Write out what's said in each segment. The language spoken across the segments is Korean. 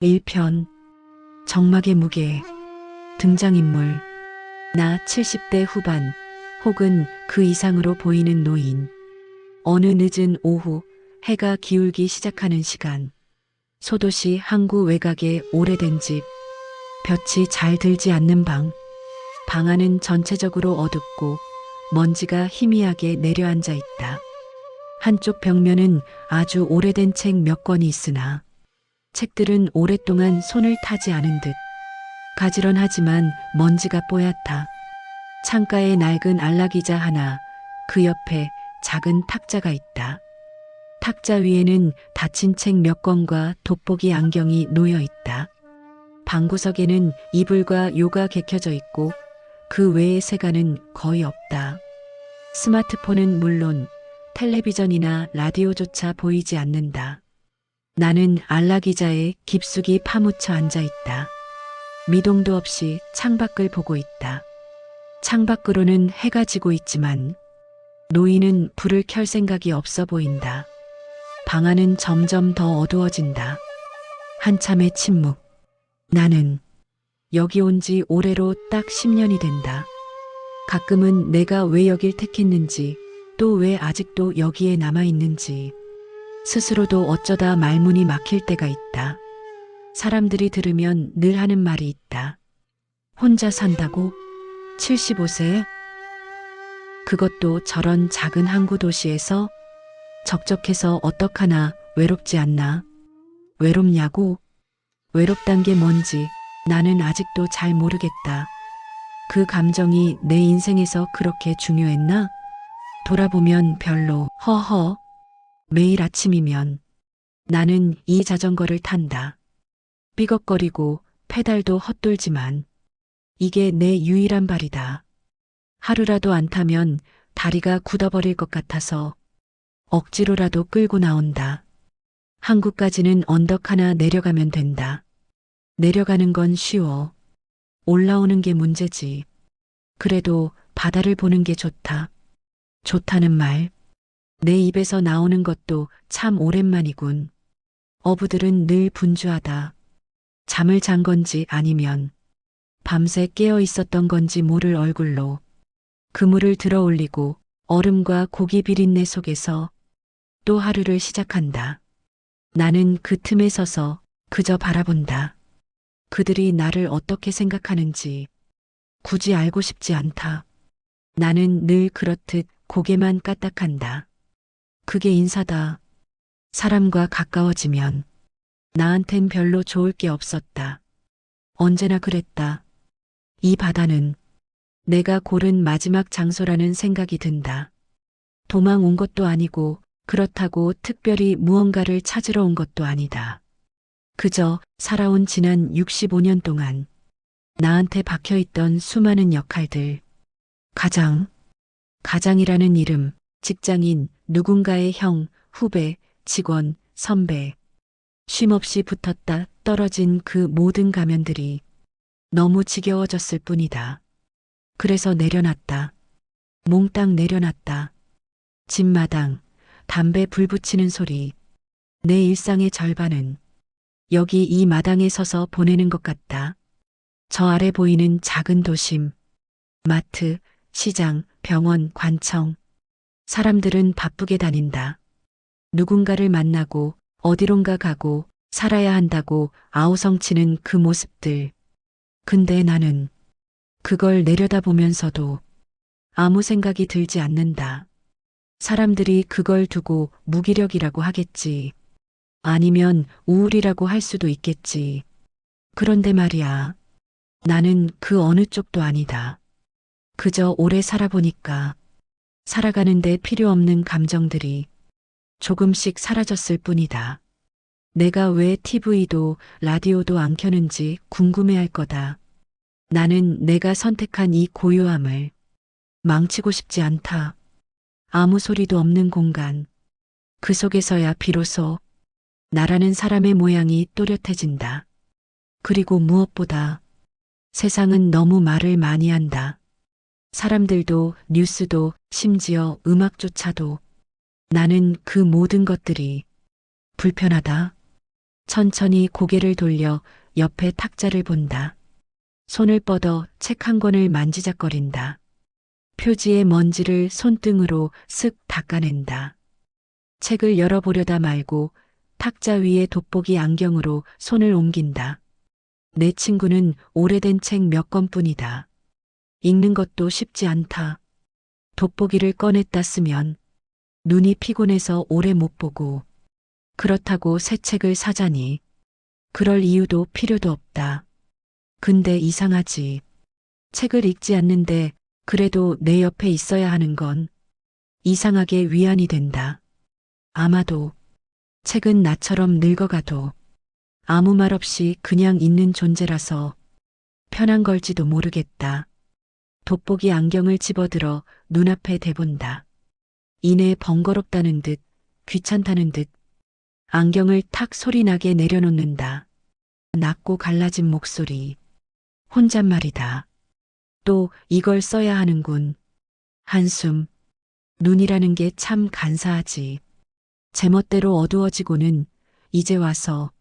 1편 정막의 무게. 등장인물. 나 70대 후반 혹은 그 이상으로 보이는 노인. 어느 늦은 오후 해가 기울기 시작하는 시간. 소도시 항구 외곽의 오래된 집. 볕이 잘 들지 않는 방. 방 안은 전체적으로 어둡고 먼지가 희미하게 내려앉아 있다. 한쪽 벽면은 아주 오래된 책 몇 권이 있으나 책들은 오랫동안 손을 타지 않은 듯 가지런하지만 먼지가 뽀얗다. 창가에 낡은 안락의자 하나, 그 옆에 작은 탁자가 있다. 탁자 위에는 닫힌 책 몇 권과 돋보기 안경이 놓여 있다. 방구석에는 이불과 요가 개켜져 있고 그 외의 세간은 거의 없다. 스마트폰은 물론 텔레비전이나 라디오조차 보이지 않는다. 나는 안락의자에 깊숙이 파묻혀 앉아 있다. 미동도 없이 창밖을 보고 있다. 창밖으로는 해가 지고 있지만 노인은 불을 켤 생각이 없어 보인다. 방 안은 점점 더 어두워진다. 한참의 침묵. 나는 여기 온 지 올해로 딱 10년이 된다. 가끔은 내가 왜 여길 택했는지, 또 왜 아직도 여기에 남아있는지 스스로도 어쩌다 말문이 막힐 때가 있다. 사람들이 들으면 늘 하는 말이 있다. 혼자 산다고? 75세? 그것도 저런 작은 항구 도시에서? 적적해서 어떡하나, 외롭지 않나? 외롭냐고? 외롭단 게 뭔지 나는 아직도 잘 모르겠다. 그 감정이 내 인생에서 그렇게 중요했나? 돌아보면 별로. 허허. 매일 아침이면 나는 이 자전거를 탄다. 삐걱거리고 페달도 헛돌지만 이게 내 유일한 발이다. 하루라도 안 타면 다리가 굳어버릴 것 같아서 억지로라도 끌고 나온다. 항구까지는 언덕 하나 내려가면 된다. 내려가는 건 쉬워. 올라오는 게 문제지. 그래도 바다를 보는 게 좋다. 좋다는 말. 내 입에서 나오는 것도 참 오랜만이군. 어부들은 늘 분주하다. 잠을 잔 건지 아니면 밤새 깨어 있었던 건지 모를 얼굴로 그물을 들어 올리고 얼음과 고기 비린내 속에서 또 하루를 시작한다. 나는 그 틈에 서서 그저 바라본다. 그들이 나를 어떻게 생각하는지 굳이 알고 싶지 않다. 나는 늘 그렇듯 고개만 까딱한다. 그게 인사다. 사람과 가까워지면 나한텐 별로 좋을 게 없었다. 언제나 그랬다. 이 바다는 내가 고른 마지막 장소라는 생각이 든다. 도망 온 것도 아니고 그렇다고 특별히 무언가를 찾으러 온 것도 아니다. 그저 살아온 지난 65년 동안 나한테 박혀있던 수많은 역할들. 가장이라는 이름, 직장인, 누군가의 형, 후배, 직원, 선배. 쉼없이 붙었다 떨어진 그 모든 가면들이 너무 지겨워졌을 뿐이다. 그래서 내려놨다. 몽땅 내려놨다. 집마당, 담배 불 붙이는 소리. 내 일상의 절반은 여기 이 마당에 서서 보내는 것 같다. 저 아래 보이는 작은 도심, 마트, 시장, 병원, 관청. 사람들은 바쁘게 다닌다. 누군가를 만나고 어디론가 가고 살아야 한다고 아우성치는 그 모습들. 근데 나는 그걸 내려다보면서도 아무 생각이 들지 않는다. 사람들이 그걸 두고 무기력이라고 하겠지. 아니면 우울이라고 할 수도 있겠지. 그런데 말이야. 나는 그 어느 쪽도 아니다. 그저 오래 살아보니까 살아가는데 필요 없는 감정들이 조금씩 사라졌을 뿐이다. 내가 왜 TV도 라디오도 안 켜는지 궁금해할 거다. 나는 내가 선택한 이 고요함을 망치고 싶지 않다. 아무 소리도 없는 공간. 그 속에서야 비로소 나라는 사람의 모양이 또렷해진다. 그리고 무엇보다 세상은 너무 말을 많이 한다. 사람들도 뉴스도 심지어 음악조차도. 나는 그 모든 것들이 불편하다. 천천히 고개를 돌려 옆에 탁자를 본다. 손을 뻗어 책 한 권을 만지작거린다. 표지의 먼지를 손등으로 쓱 닦아낸다. 책을 열어보려다 말고 탁자 위에 돋보기 안경으로 손을 옮긴다. 내 친구는 오래된 책 몇 권뿐이다. 읽는 것도 쉽지 않다. 돋보기를 꺼냈다 쓰면 눈이 피곤해서 오래 못 보고, 그렇다고 새 책을 사자니 그럴 이유도 필요도 없다. 근데 이상하지. 책을 읽지 않는데 그래도 내 옆에 있어야 하는 건 이상하게 위안이 된다. 아마도 책은 나처럼 늙어가도 아무 말 없이 그냥 있는 존재라서 편한 걸지도 모르겠다. 돋보기 안경을 집어들어 눈앞에 대본다. 이내 번거롭다는 듯, 귀찮다는 듯 안경을 탁 소리나게 내려놓는다. 낮고 갈라진 목소리. 혼잣말이다. 또 이걸 써야 하는군. 한숨. 눈이라는 게 참 간사하지. 제멋대로 어두워지고는 이제 와서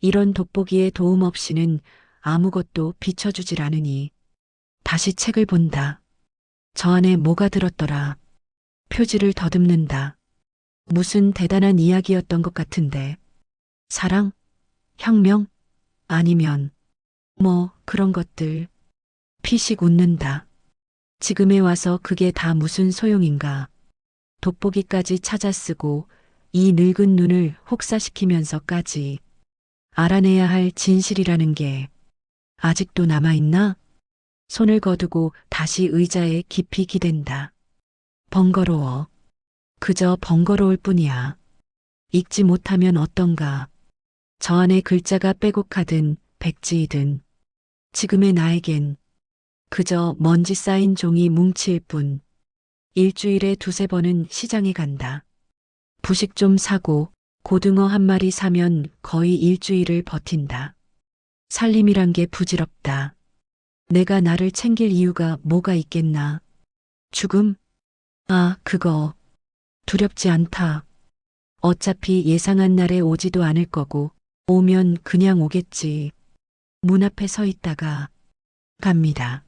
이런 돋보기에 도움 없이는 아무것도 비춰주질 않으니 다시 책을 본다. 저 안에 뭐가 들었더라. 표지를 더듬는다. 무슨 대단한 이야기였던 것 같은데. 사랑? 혁명? 아니면 뭐 그런 것들. 피식 웃는다. 지금에 와서 그게 다 무슨 소용인가. 돋보기까지 찾아 쓰고 이 늙은 눈을 혹사시키면서까지 알아내야 할 진실이라는 게 아직도 남아있나? 손을 거두고 다시 의자에 깊이 기댄다. 번거로워. 그저 번거로울 뿐이야. 읽지 못하면 어떤가. 저 안에 글자가 빼곡하든 백지이든 지금의 나에겐 그저 먼지 쌓인 종이 뭉칠 뿐. 일주일에 두세 번은 시장에 간다. 부식 좀 사고 고등어 한 마리 사면 거의 일주일을 버틴다. 살림이란 게 부질없다. 내가 나를 챙길 이유가 뭐가 있겠나. 죽음? 아, 그거. 두렵지 않다. 어차피 예상한 날에 오지도 않을 거고, 오면 그냥 오겠지. 문 앞에 서 있다가 갑니다.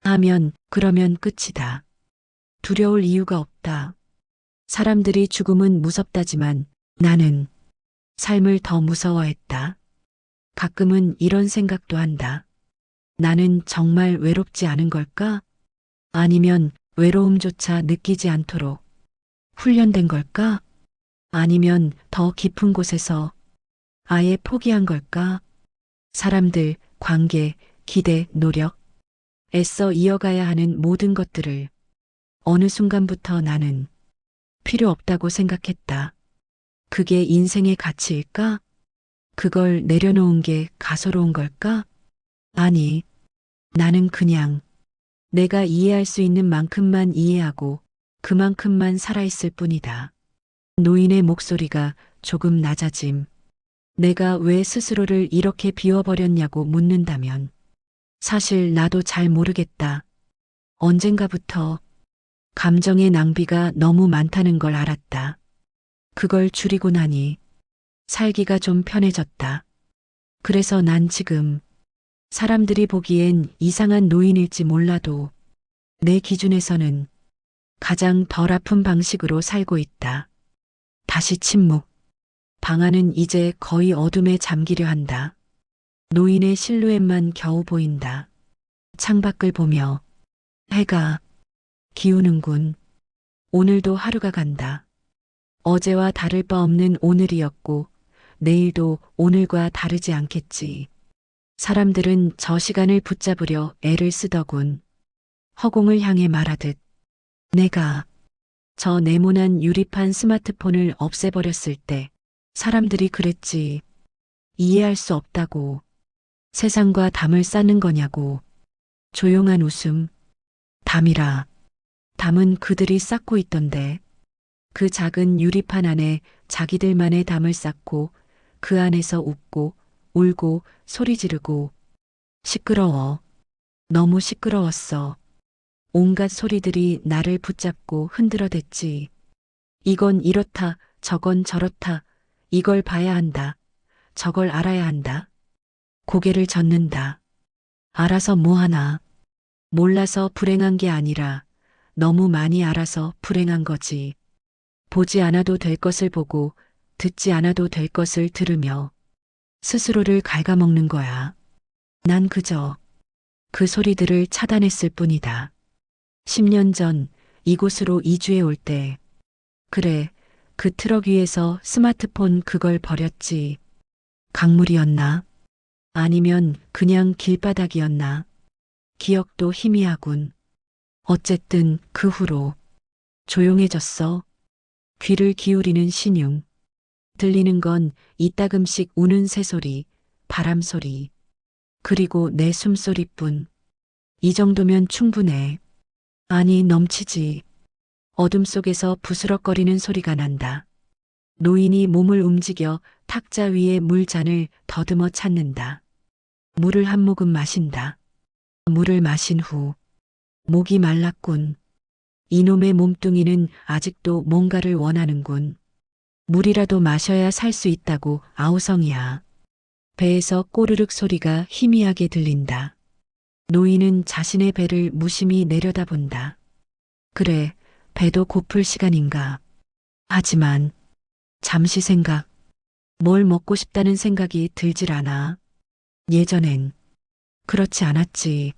하면 그러면 끝이다. 두려울 이유가 없다. 사람들이 죽음은 무섭다지만 나는 삶을 더 무서워했다. 가끔은 이런 생각도 한다. 나는 정말 외롭지 않은 걸까? 아니면 외로움조차 느끼지 않도록 훈련된 걸까? 아니면 더 깊은 곳에서 아예 포기한 걸까? 사람들, 관계, 기대, 노력, 애써 이어가야 하는 모든 것들을 어느 순간부터 나는 필요 없다고 생각했다. 그게 인생의 가치일까? 그걸 내려놓은 게 가소로운 걸까? 아니, 나는 그냥 내가 이해할 수 있는 만큼만 이해하고 그만큼만 살아있을 뿐이다. 노인의 목소리가 조금 낮아짐. 내가 왜 스스로를 이렇게 비워버렸냐고 묻는다면 사실 나도 잘 모르겠다. 언젠가부터 감정의 낭비가 너무 많다는 걸 알았다. 그걸 줄이고 나니 살기가 좀 편해졌다. 그래서 난 지금 사람들이 보기엔 이상한 노인일지 몰라도 내 기준에서는 가장 덜 아픈 방식으로 살고 있다. 다시 침묵. 방 안은 이제 거의 어둠에 잠기려 한다. 노인의 실루엣만 겨우 보인다. 창밖을 보며 해가 기우는군. 오늘도 하루가 간다. 어제와 다를 바 없는 오늘이었고 내일도 오늘과 다르지 않겠지. 사람들은 저 시간을 붙잡으려 애를 쓰더군. 허공을 향해 말하듯 내가 저 네모난 유리판 스마트폰을 없애버렸을 때 사람들이 그랬지. 이해할 수 없다고. 세상과 담을 쌓는 거냐고. 조용한 웃음. 담이라. 담은 그들이 쌓고 있던데. 그 작은 유리판 안에 자기들만의 담을 쌓고 그 안에서 웃고 울고 소리 지르고. 시끄러워. 너무 시끄러웠어. 온갖 소리들이 나를 붙잡고 흔들어댔지. 이건 이렇다, 저건 저렇다, 이걸 봐야 한다, 저걸 알아야 한다. 고개를 젓는다. 알아서 뭐하나. 몰라서 불행한 게 아니라 너무 많이 알아서 불행한 거지. 보지 않아도 될 것을 보고 듣지 않아도 될 것을 들으며 스스로를 갉아먹는 거야. 난 그저 그 소리들을 차단했을 뿐이다. 10년 전 이곳으로 이주해 올 때, 그래, 그 트럭 위에서 스마트폰 그걸 버렸지. 강물이었나? 아니면 그냥 길바닥이었나? 기억도 희미하군. 어쨌든 그 후로 조용해졌어. 귀를 기울이는 신용. 들리는 건 이따금씩 우는 새소리, 바람 소리, 그리고 내 숨소리뿐. 이 정도면 충분해. 아니, 넘치지. 어둠 속에서 부스럭거리는 소리가 난다. 노인이 몸을 움직여 탁자 위에 물잔을 더듬어 찾는다. 물을 한 모금 마신다. 물을 마신 후 목이 말랐군. 이놈의 몸뚱이는 아직도 뭔가를 원하는군. 물이라도 마셔야 살 수 있다고 아우성이야. 배에서 꼬르륵 소리가 희미하게 들린다. 노인은 자신의 배를 무심히 내려다본다. 그래, 배도 고플 시간인가. 하지만 잠시 생각, 뭘 먹고 싶다는 생각이 들질 않아. 예전엔 그렇지 않았지.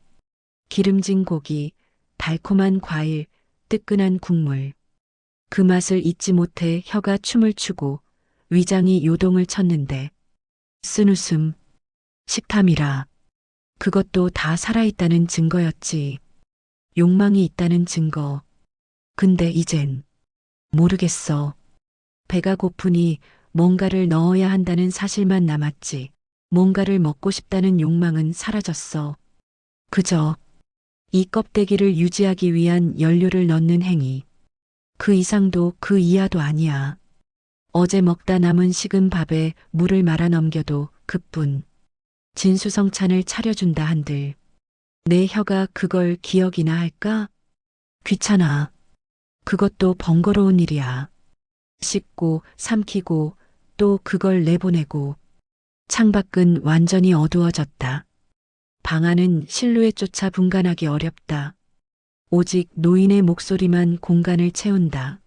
기름진 고기, 달콤한 과일, 뜨끈한 국물. 그 맛을 잊지 못해 혀가 춤을 추고 위장이 요동을 쳤는데 쓴웃음, 식탐이라. 그것도 다 살아있다는 증거였지. 욕망이 있다는 증거. 근데 이젠 모르겠어. 배가 고프니 뭔가를 넣어야 한다는 사실만 남았지. 뭔가를 먹고 싶다는 욕망은 사라졌어. 그저 이 껍데기를 유지하기 위한 연료를 넣는 행위. 그 이상도 그 이하도 아니야. 어제 먹다 남은 식은 밥에 물을 말아 넘겨도 그뿐. 진수성찬을 차려준다 한들 내 혀가 그걸 기억이나 할까? 귀찮아. 그것도 번거로운 일이야. 씹고 삼키고 또 그걸 내보내고. 창밖은 완전히 어두워졌다. 방 안은 실루엣조차 분간하기 어렵다. 오직 노인의 목소리만 공간을 채운다.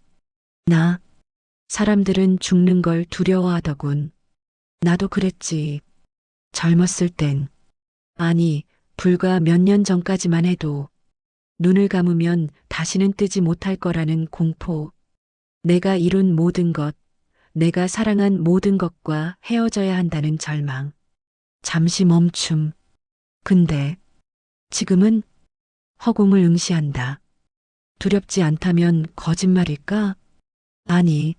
사람들은 죽는 걸 두려워하더군. 나도 그랬지. 젊었을 땐. 아니, 불과 몇 년 전까지만 해도 눈을 감으면 다시는 뜨지 못할 거라는 공포. 내가 이룬 모든 것, 내가 사랑한 모든 것과 헤어져야 한다는 절망. 잠시 멈춤. 근데 지금은 허공을 응시한다. 두렵지 않다면 거짓말일까? 아니,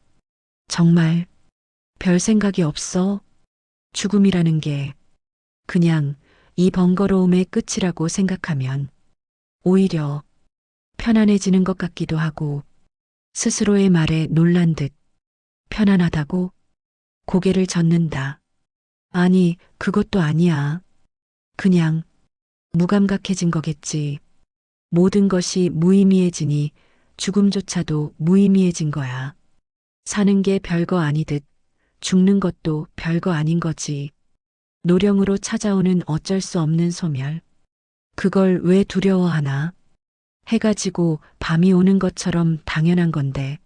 정말 별 생각이 없어. 죽음이라는 게 그냥 이 번거로움의 끝이라고 생각하면 오히려 편안해지는 것 같기도 하고 스스로의 말에 놀란 듯 편안하다고 고개를 젓는다. 아니, 그것도 아니야. 그냥 무감각해진 거겠지. 모든 것이 무의미해지니 죽음조차도 무의미해진 거야. 사는 게 별거 아니듯 죽는 것도 별거 아닌 거지. 노령으로 찾아오는 어쩔 수 없는 소멸. 그걸 왜 두려워하나? 해가 지고 밤이 오는 것처럼 당연한 건데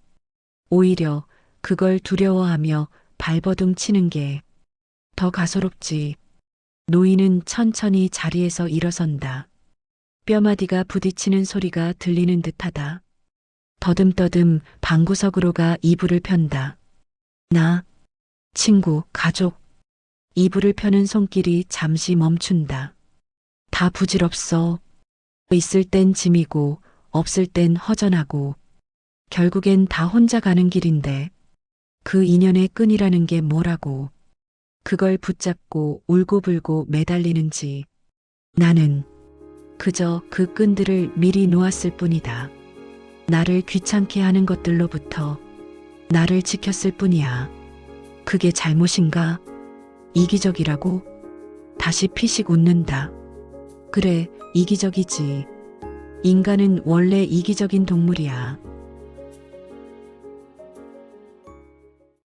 오히려 그걸 두려워하며 발버둥 치는 게 더 가소롭지. 노인은 천천히 자리에서 일어선다. 뼈마디가 부딪히는 소리가 들리는 듯하다. 더듬더듬 방구석으로 가 이불을 편다. 친구, 가족. 이불을 펴는 손길이 잠시 멈춘다. 다 부질없어. 있을 땐 짐이고 없을 땐 허전하고 결국엔 다 혼자 가는 길인데 그 인연의 끈이라는 게 뭐라고. 그걸 붙잡고 울고불고 매달리는지. 나는 그저 그 끈들을 미리 놓았을 뿐이다. 나를 귀찮게 하는 것들로부터 나를 지켰을 뿐이야. 그게 잘못인가? 이기적이라고? 다시 피식 웃는다. 그래, 이기적이지. 인간은 원래 이기적인 동물이야.